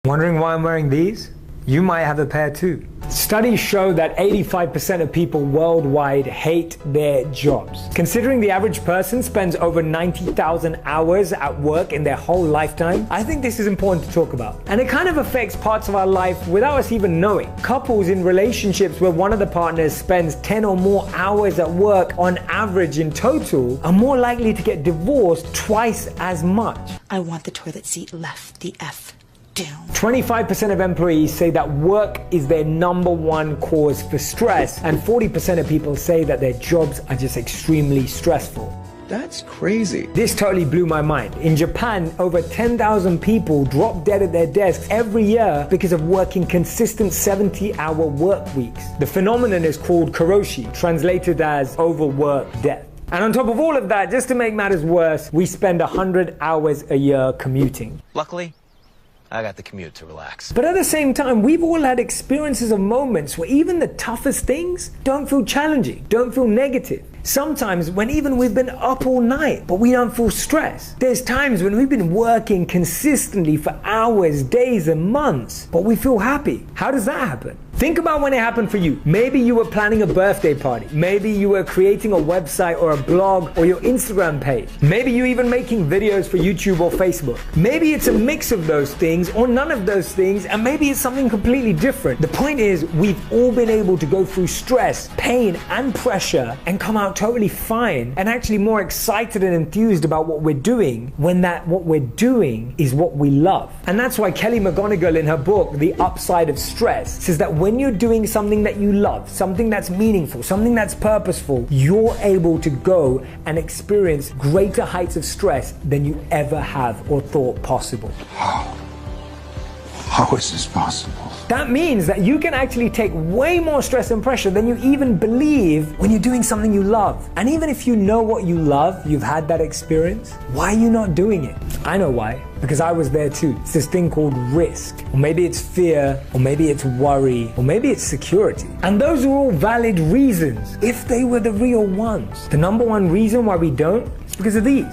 Wondering why I'm wearing these? You might have a pair too. Studies show that 85% of people worldwide hate their jobs. Considering the average person spends over 90,000 hours at work in their whole lifetime, I think this is important to talk about. And it kind of affects parts of our life without us even knowing. Couples in relationships where one of the partners spends 10 or more hours at work on average in total are more likely to get divorced twice as much. I want the toilet seat left the F down. 25% of employees say that work is their number one cause for stress, and 40% of people say that their jobs are just extremely stressful. That's crazy. This totally blew my mind. In Japan, over 10,000 people drop dead at their desks every year because of working consistent 70-hour work weeks. The phenomenon is called karoshi, translated as overwork death. And on top of all of that, just to make matters worse, we spend 100 hours a year commuting. Luckily, I got the commute to relax. But at the same time, we've all had experiences of moments where even the toughest things don't feel challenging, don't feel negative. Sometimes when even we've been up all night, but we don't feel stressed. There's times when we've been working consistently for hours, days, and months, but we feel happy. How does that happen? Think about when it happened for you. Maybe you were planning a birthday party. Maybe you were creating a website or a blog or your Instagram page. Maybe you're even making videos for YouTube or Facebook. Maybe it's a mix of those things or none of those things, and maybe it's something completely different. The point is, we've all been able to go through stress, pain, and pressure and come out totally fine and actually more excited and enthused about what we're doing when what we're doing is what we love. And that's why Kelly McGonigal in her book, The Upside of Stress, says that when you're doing something that you love, something that's meaningful, something that's purposeful, you're able to go and experience greater heights of stress than you ever have or thought possible. How is this possible? That means that you can actually take way more stress and pressure than you even believe when you're doing something you love. And even if you know what you love, you've had that experience, why are you not doing it? I know why. Because I was there too. It's this thing called risk. Or maybe it's fear, or maybe it's worry, or maybe it's security. And those are all valid reasons, if they were the real ones. The number one reason why we don't is because of these.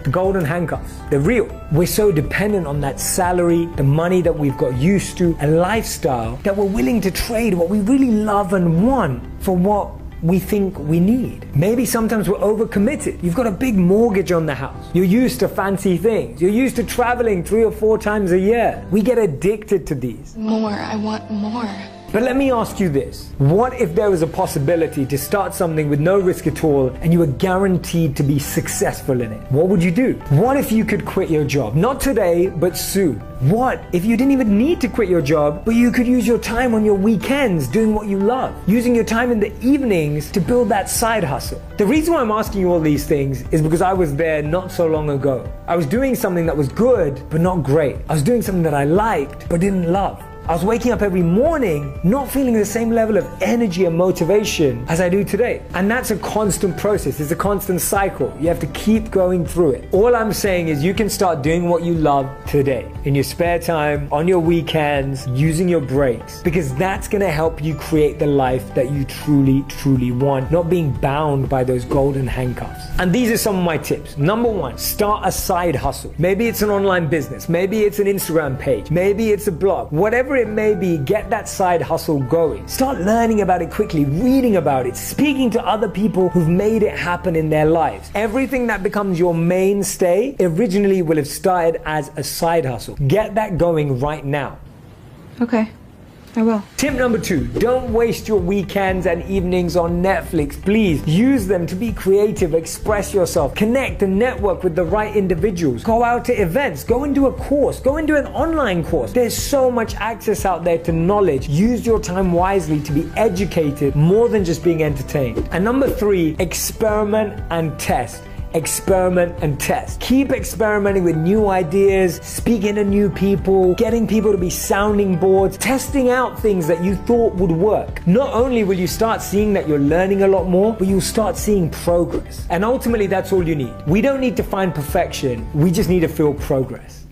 The golden handcuffs. They're real. We're so dependent on that salary, the money that we've got used to, a lifestyle, that we're willing to trade what we really love and want for what we think we need. Maybe sometimes we're overcommitted. You've got a big mortgage on the house. You're used to fancy things. You're used to traveling 3 or 4 times a year. We get addicted to these. More, I want more. But let me ask you this. What if there was a possibility to start something with no risk at all and you were guaranteed to be successful in it? What would you do? What if you could quit your job? Not today, but soon. What if you didn't even need to quit your job, but you could use your time on your weekends doing what you love, using your time in the evenings to build that side hustle? The reason why I'm asking you all these things is because I was there not so long ago. I was doing something that was good, but not great. I was doing something that I liked, but didn't love. I was waking up every morning not feeling the same level of energy and motivation as I do today. And that's a constant process. It's a constant cycle. You have to keep going through it. All I'm saying is you can start doing what you love today, in your spare time, on your weekends, using your breaks, because that's going to help you create the life that you truly, truly want, not being bound by those golden handcuffs. And these are some of my tips. Number 1, start a side hustle. Maybe it's an online business. Maybe it's an Instagram page. Maybe it's a blog. Whatever it may be, get that side hustle going. Start learning about it quickly, reading about it, speaking to other people who've made it happen in their lives. Everything that becomes your mainstay originally will have started as a side hustle. Get that going right now. Okay, I will. Tip number 2, don't waste your weekends and evenings on Netflix. Please use them to be creative, express yourself, connect and network with the right individuals. Go out to events, go and do a course, go and do an online course. There's so much access out there to knowledge. Use your time wisely to be educated more than just being entertained. And number 3, experiment and test. Experiment and test. Keep experimenting with new ideas, speaking to new people, getting people to be sounding boards, testing out things that you thought would work. Not only will you start seeing that you're learning a lot more, but you'll start seeing progress. And ultimately, that's all you need. We don't need to find perfection. We just need to feel progress.